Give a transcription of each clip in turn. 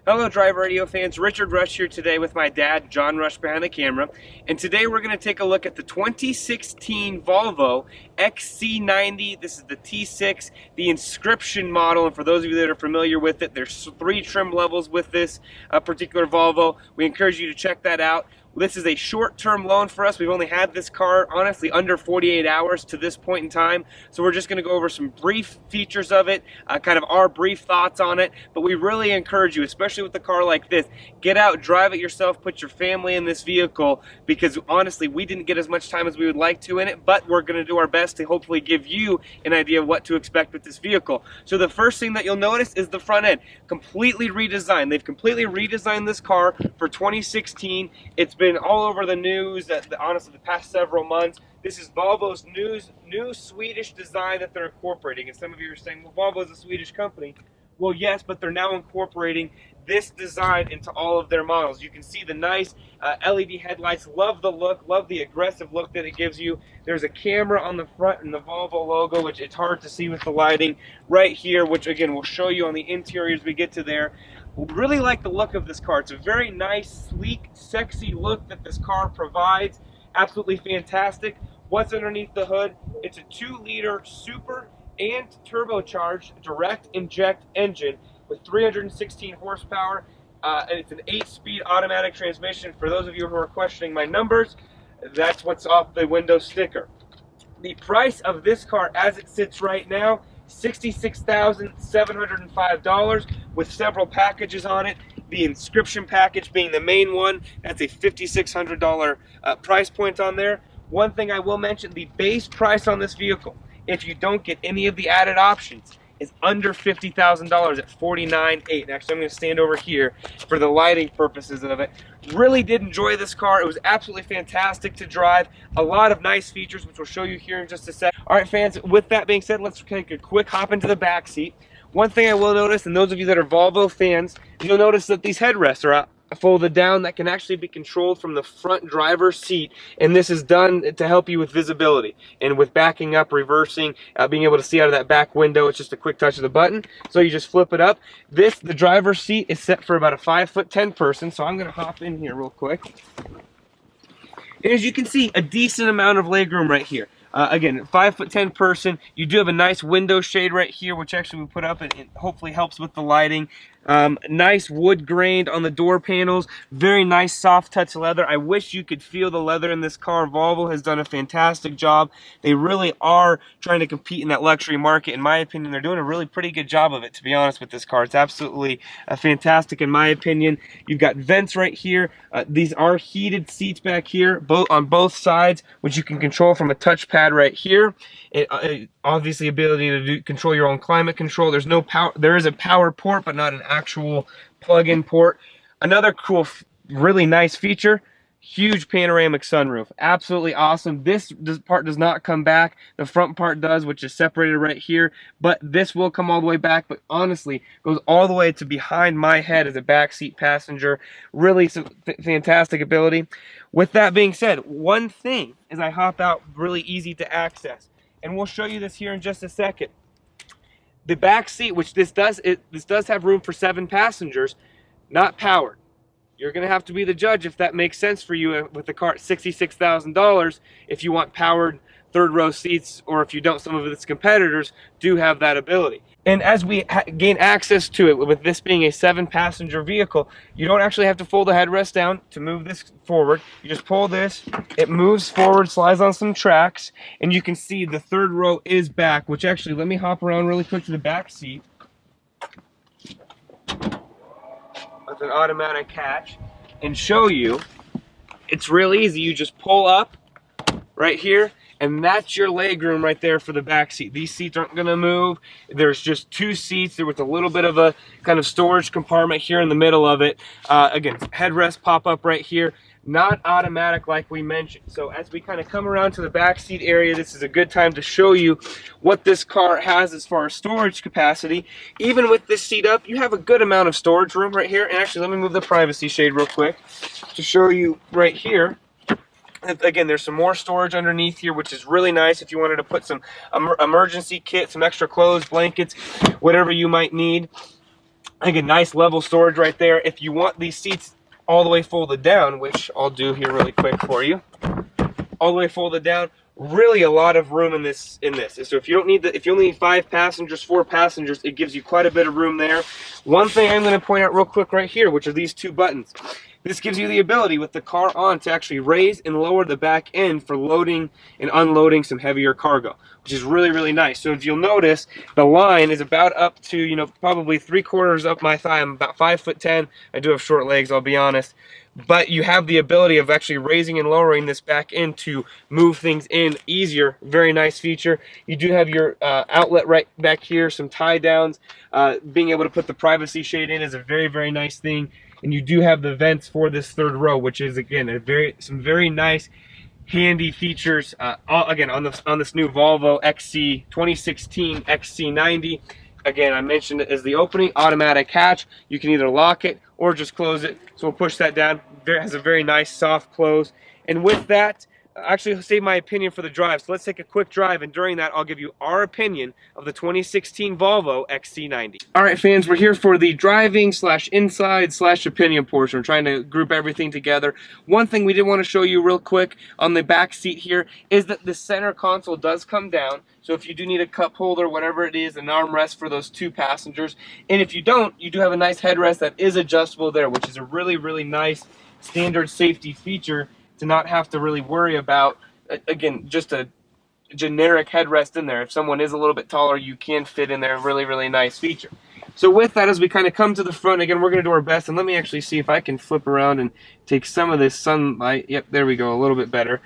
Hello, Drive Radio fans. Richard Rush here today with my dad, John Rush, behind the camera. And today we're going to take a look at the 2016 Volvo XC90. This is the T6, the Inscription model. And for those of you that are familiar with it, there's 3 trim levels with this particular Volvo. We encourage you to check that out. This is a short-term loan for us. We've only had this car, honestly, under 48 hours to this point in time. So we're just going to go over some brief features of it, kind of our brief thoughts on it. But we really encourage you, especially with a car like this, get out, drive it yourself, put your family in this vehicle, because honestly, we didn't get as much time as we would like to in it, but we're going to do our best to hopefully give you an idea of what to expect with this vehicle. So the first thing that you'll notice is the front end, completely redesigned. They've completely redesigned this car for 2016. It's been all over the news, honestly, the past several months. This is Volvo's new Swedish design that they're incorporating. And some of you are saying, well, Volvo is a Swedish company. Well, yes, but they're now incorporating this design into all of their models. You can see the nice LED headlights. Love the look, love the aggressive look that it gives you. There's a camera on the front and the Volvo logo, which it's hard to see with the lighting right here, which again, we'll show you on the interior as we get to there. Really like the look of this car. It's a very nice, sleek, sexy look that this car provides. Absolutely fantastic. What's underneath the hood? It's a 2-liter super and turbocharged direct inject engine with 316 horsepower. And it's an 8-speed automatic transmission. For those of you who are questioning my numbers, that's what's off the window sticker. The price of this car as it sits right now, $66,705 with several packages on it. The Inscription package being the main one. That's a $5,600 price point on there. One thing I will mention, the base price on this vehicle, if you don't get any of the added options, is under $50,000 at $49,800. Actually, I'm going to stand over here for the lighting purposes of it. Really did enjoy this car. It was absolutely fantastic to drive. A lot of nice features, which we'll show you here in just a sec. All right, fans, with that being said, let's take a quick hop into the back seat. One thing I will notice, and those of you that are Volvo fans, you'll notice that these headrests are folded down. That can actually be controlled from the front driver's seat, and this is done to help you with visibility and with backing up, reversing, being able to see out of that back window. It's just a quick touch of the button, so you just flip it up. The driver's seat is set for about a 5'10" person, so I'm going to hop in here real quick. And as you can see, a decent amount of legroom right here. Again, 5'10" person. You do have a nice window shade right here, which actually we put up, and it hopefully helps with the lighting. Nice wood grained on the door panels. Very nice soft touch leather. I wish you could feel the leather in this car. Volvo has done a fantastic job. They really are trying to compete in that luxury market. In my opinion, they're doing a really pretty good job of it, to be honest with this car. It's absolutely fantastic in my opinion. You've got vents right here. These are heated seats back here, on both sides, which you can control from a touchpad right here. Obviously ability to control your own climate control. There's no power. There is a power port, but not an actual plug-in port. Another cool, really nice feature, huge panoramic sunroof. Absolutely awesome. This part does not come back. The front part does, which is separated right here, but this will come all the way back, but honestly goes all the way to behind my head as a backseat passenger. Really some fantastic ability. With that being said, one thing as I hop out, really easy to access, and we'll show you this here in just a second. The back seat, which this does have room for 7 passengers, not powered. You're going to have to be the judge if that makes sense for you with the car at $66,000 if you want powered third row seats, or if you don't, some of its competitors do have that ability. And as we gain access to it, with this being a 7-passenger vehicle, you don't actually have to fold the headrest down to move this forward. You just pull this, it moves forward, slides on some tracks, and you can see the third row is back, which actually, let me hop around really quick to the back seat with an automatic hatch and show you. It's real easy. You just pull up right here, and that's your legroom right there for the back seat. These seats aren't going to move. There's just 2 seats. There was a little bit of a kind of storage compartment here in the middle of it. Again, headrest pop up right here. Not automatic like we mentioned. So as we kind of come around to the back seat area, this is a good time to show you what this car has as far as storage capacity. Even with this seat up, you have a good amount of storage room right here. And actually, let me move the privacy shade real quick to show you right here. Again, there's some more storage underneath here, which is really nice if you wanted to put some emergency kit, some extra clothes, blankets, whatever you might need. Again, nice level storage right there. If you want these seats all the way folded down, which I'll do here really quick for you, all the way folded down, really a lot of room in this. So if you don't need if you only need 5 passengers, 4 passengers, it gives you quite a bit of room there. One thing I'm going to point out real quick right here, which are these 2 buttons. This gives you the ability with the car on to actually raise and lower the back end for loading and unloading some heavier cargo, which is really, really nice. So if you'll notice, the line is about up to, you know, probably 3/4 up my thigh. I'm about 5'10". I do have short legs, I'll be honest. But you have the ability of actually raising and lowering this back end to move things in easier. Very nice feature. You do have your outlet right back here, some tie downs. Being able to put the privacy shade in is a very, very nice thing. And you do have the vents for this 3rd row, which is, again, some very nice, handy features. Again, on this new Volvo 2016 XC90. Again, I mentioned it as the opening automatic hatch. You can either lock it or just close it. So we'll push that down. It has a very nice soft close. And with that, actually save my opinion for the drive. So let's take a quick drive, and during that I'll give you our opinion of the 2016 Volvo XC90. Alright fans, we're here for the driving / inside / opinion portion. We're trying to group everything together. One thing we did want to show you real quick on the back seat here is that the center console does come down. So if you do need a cup holder, whatever it is, an armrest for those 2 passengers. And if you don't, you do have a nice headrest that is adjustable there, which is a really, really nice standard safety feature to not have to really worry about, again, just a generic headrest in there. If someone is a little bit taller, you can fit in there. Really, really nice feature. So with that, as we kind of come to the front, again, we're going to do our best. And let me actually see if I can flip around and take some of this sunlight. Yep, there we go, a little bit better.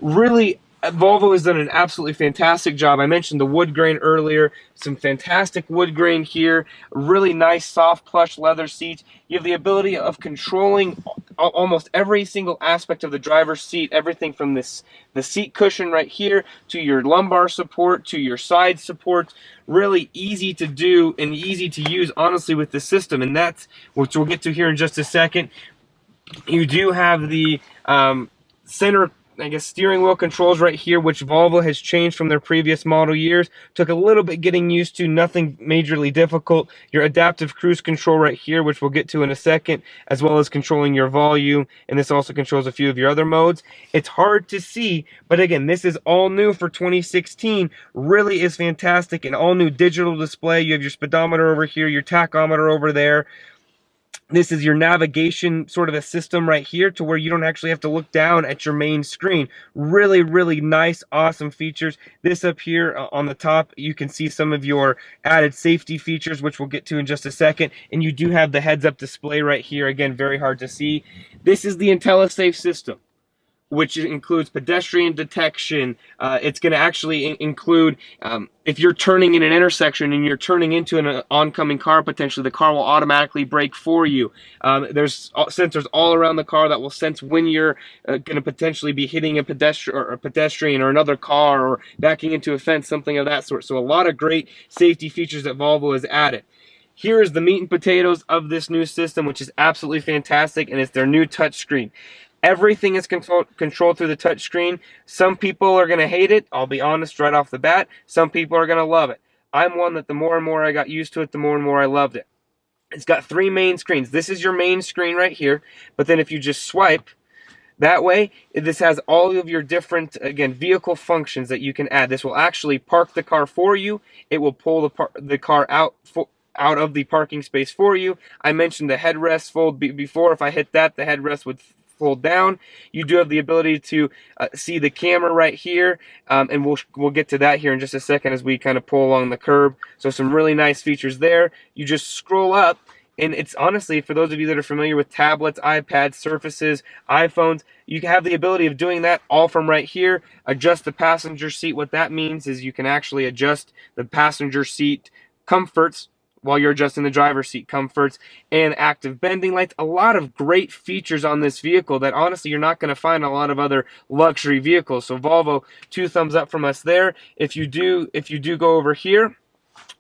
Really, Volvo has done an absolutely fantastic job. I mentioned the wood grain earlier. Some fantastic wood grain here. Really nice, soft, plush leather seats. You have the ability of controlling almost every single aspect of the driver's seat. Everything from the seat cushion right here to your lumbar support to your side support. Really easy to do and easy to use, honestly, with the system. And that's, which we'll get to here in just a second. You do have the center, I guess, steering wheel controls right here, which Volvo has changed from their previous model years. Took a little bit getting used to, nothing majorly difficult. Your adaptive cruise control right here, which we'll get to in a second, as well as controlling your volume, and this also controls a few of your other modes. It's hard to see, but again, this is all new for 2016. Really is fantastic. An all new digital display. You have your speedometer over here, your tachometer over there. This is your navigation sort of a system right here to where you don't actually have to look down at your main screen. Really, really nice, awesome features. This up here on the top, you can see some of your added safety features, which we'll get to in just a second. And you do have the heads-up display right here. Again, very hard to see. This is the IntelliSafe system, which includes pedestrian detection. It's going to actually include, if you're turning in an intersection and you're turning into an oncoming car, potentially, the car will automatically brake for you. There's sensors all around the car that will sense when you're going to potentially be hitting a pedestrian or another car or backing into a fence, something of that sort. So a lot of great safety features that Volvo has added. Here is the meat and potatoes of this new system, which is absolutely fantastic, and it's their new touchscreen. Everything is controlled through the touchscreen. Some people are going to hate it. I'll be honest right off the bat. Some people are going to love it. I'm one that the more and more I got used to it, the more and more I loved it. It's got 3 main screens. This is your main screen right here. But then if you just swipe that way, this has all of your different, again, vehicle functions that you can add. This will actually park the car for you. It will pull the car out of the parking space for you. I mentioned the headrest fold before. If I hit that, the headrest would fold down. You do have the ability to see the camera right here, and we'll get to that here in just a second as we kind of pull along the curb. So some really nice features there. You just scroll up, and it's honestly, for those of you that are familiar with tablets, iPads, Surfaces, iPhones, you can have the ability of doing that all from right here. Adjust the passenger seat. What that means is you can actually adjust the passenger seat comforts while you're adjusting the driver's seat comforts, and active bending lights. A lot of great features on this vehicle that honestly you're not going to find in a lot of other luxury vehicles. So Volvo, 2 thumbs up from us there. If you do go over here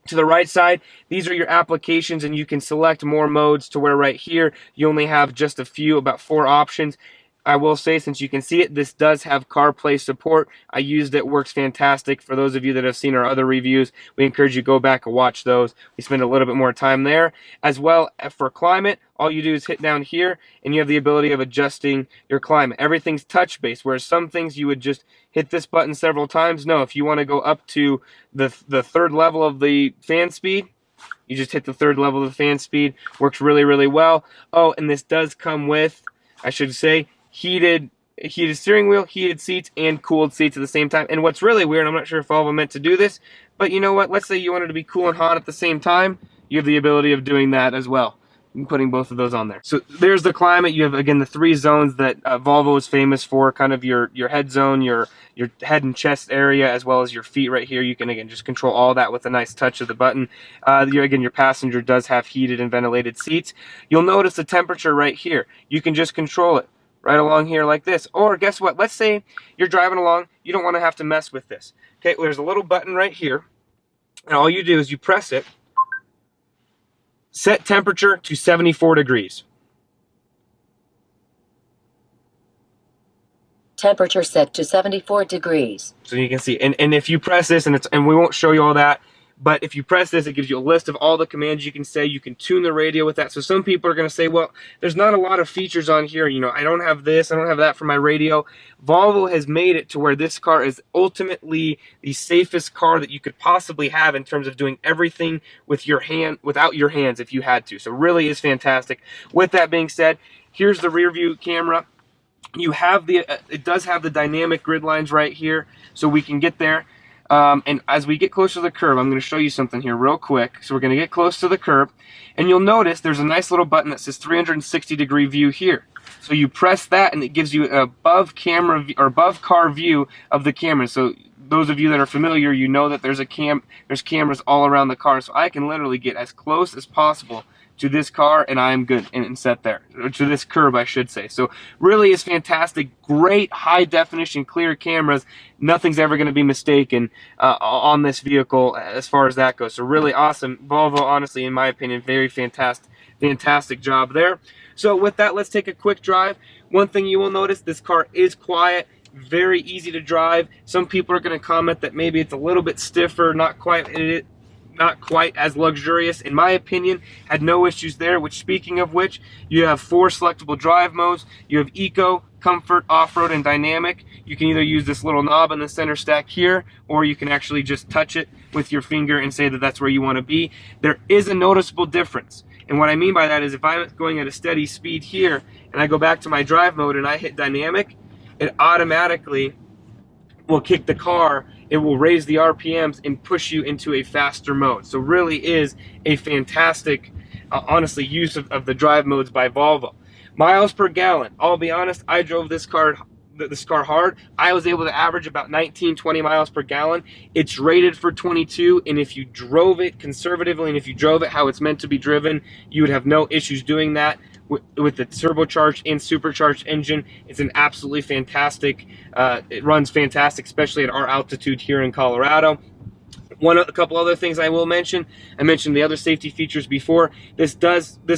to the right side, these are your applications, and you can select more modes to where right here you only have just a few, about 4 options. I will say, since you can see it, this does have CarPlay support. I used it, works fantastic. For those of you that have seen our other reviews, we encourage you to go back and watch those. We spend a little bit more time there. As well, for climate, all you do is hit down here, and you have the ability of adjusting your climate. Everything's touch-based, whereas some things you would just hit this button several times. No, if you want to go up to the third level of the fan speed, you just hit the third level of the fan speed. Works really, really well. Oh, and this does come with, I should say, heated steering wheel, heated seats, and cooled seats at the same time. And what's really weird, I'm not sure if Volvo meant to do this, but you know what? Let's say you wanted to be cool and hot at the same time. You have the ability of doing that as well. I'm putting both of those on there. So there's the climate. You have, again, the 3 zones that Volvo is famous for, kind of your head zone, your head and chest area, as well as your feet right here. You can, again, just control all that with a nice touch of the button. Again, your passenger does have heated and ventilated seats. You'll notice the temperature right here. You can just control it right along here like this. Or guess what? Let's say you're driving along. You don't want to have to mess with this. Okay, well, there's a little button right here. And all you do is you press it. Set temperature to 74 degrees. Temperature set to 74 degrees. So you can see, and if you press this, and we won't show you all that, but if you press this, it gives you a list of all the commands you can say. You can tune the radio with that. So some people are going to say, well, there's not a lot of features on here. You know, I don't have this, I don't have that for my radio. Volvo has made it to where this car is ultimately the safest car that you could possibly have in terms of doing everything with your hand, without your hands if you had to. So really is fantastic. With that being said, here's the rear view camera. You have the, it does have the dynamic grid lines right here, so we can get there. And as we get closer to the curb, I'm going to show you something here real quick. So we're going to get close to the curb, and you'll notice there's a nice little button that says 360 degree view here. So you press that, and it gives you an above camera or above car view of the camera. So those of you that are familiar, you know that there's cameras all around the car. So I can literally get as close as possible to this car, and I'm good and set there. Or to this curb, I should say. So really is fantastic. Great high definition clear cameras. Nothing's ever going to be mistaken on this vehicle as far as that goes. So really awesome. Volvo, honestly, in my opinion, very fantastic job there. So with that, let's take a quick drive. One thing you will notice, this car is quiet, very easy to drive. Some people are going to comment that maybe it's a little bit stiffer, not quite as luxurious. In my opinion, had no issues there, which, speaking of which, you have 4 selectable drive modes. You have Eco, Comfort, Off-Road, and Dynamic. You can either use this little knob in the center stack here, or you can actually just touch it with your finger and say that that's where you want to be. There is a noticeable difference. And what I mean by that is if I'm going at a steady speed here, and I go back to my drive mode and I hit Dynamic, it automatically will kick the car. It will raise the RPMs and push you into a faster mode. So really is a fantastic, honestly, use of the drive modes by Volvo. Miles per gallon. I'll be honest, I drove this car hard. I was able to average about 19-20 miles per gallon. It's rated for 22, and if you drove it conservatively and if you drove it how it's meant to be driven, you would have no issues doing that. With the turbocharged and supercharged engine, it's an absolutely fantastic, it runs fantastic, especially at our altitude here in Colorado. A couple other things I will mention. I mentioned the other safety features before. This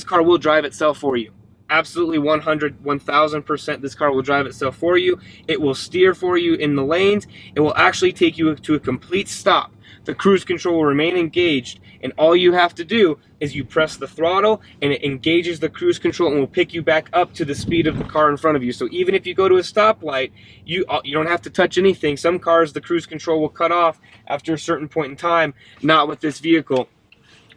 car will drive itself for you. Absolutely 1000%, this car will drive itself for you. It will steer for you in the lanes. It will actually take you to a complete stop. The cruise control will remain engaged, and all you have to do is you press the throttle and it engages the cruise control and will pick you back up to the speed of the car in front of you. So even if you go to a stoplight, you don't have to touch anything. Some cars, the cruise control will cut off after a certain point in time. Not with this vehicle.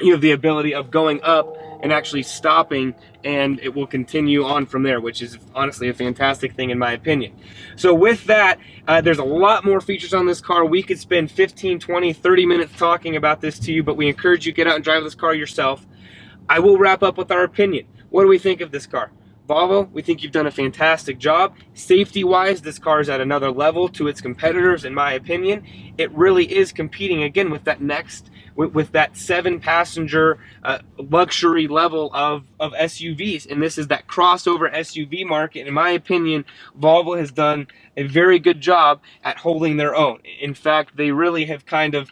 You have the ability of going up and actually stopping, and it will continue on from there, which is honestly a fantastic thing in my opinion. So with that, there's a lot more features on this car. We could spend 15, 20, 30 minutes talking about this to you, but we encourage you to get out and drive this car yourself. I will wrap up with our opinion. What do we think of this car? Volvo, we think you've done a fantastic job. Safety-wise, this car is at another level to its competitors, in my opinion. It really is competing, again, with that with that 7-passenger luxury level of SUVs. And this is that crossover SUV market. In my opinion, Volvo has done a very good job at holding their own. In fact, they really have kind of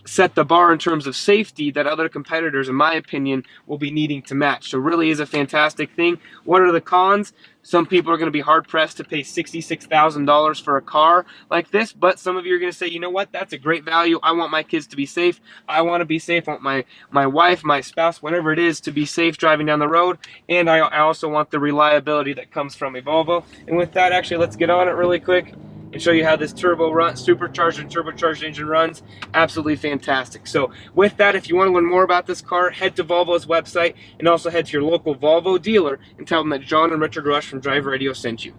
set the bar in terms of safety that other competitors, in my opinion, will be needing to match. So really is a fantastic thing. What are the cons? Some people are going to be hard-pressed to pay $66,000 for a car like this, but some of you are going to say, you know what, that's a great value. I want my kids to be safe. I want to be safe. I want my wife, my spouse, whatever it is, to be safe driving down the road, and I also want the reliability that comes from a Volvo. And with that, actually, let's get on it really quick and show you how this supercharged and turbocharged engine runs. Absolutely fantastic. So with that, if you want to learn more about this car, head to Volvo's website and also head to your local Volvo dealer and tell them that John and Richard Rush from Drive Radio sent you.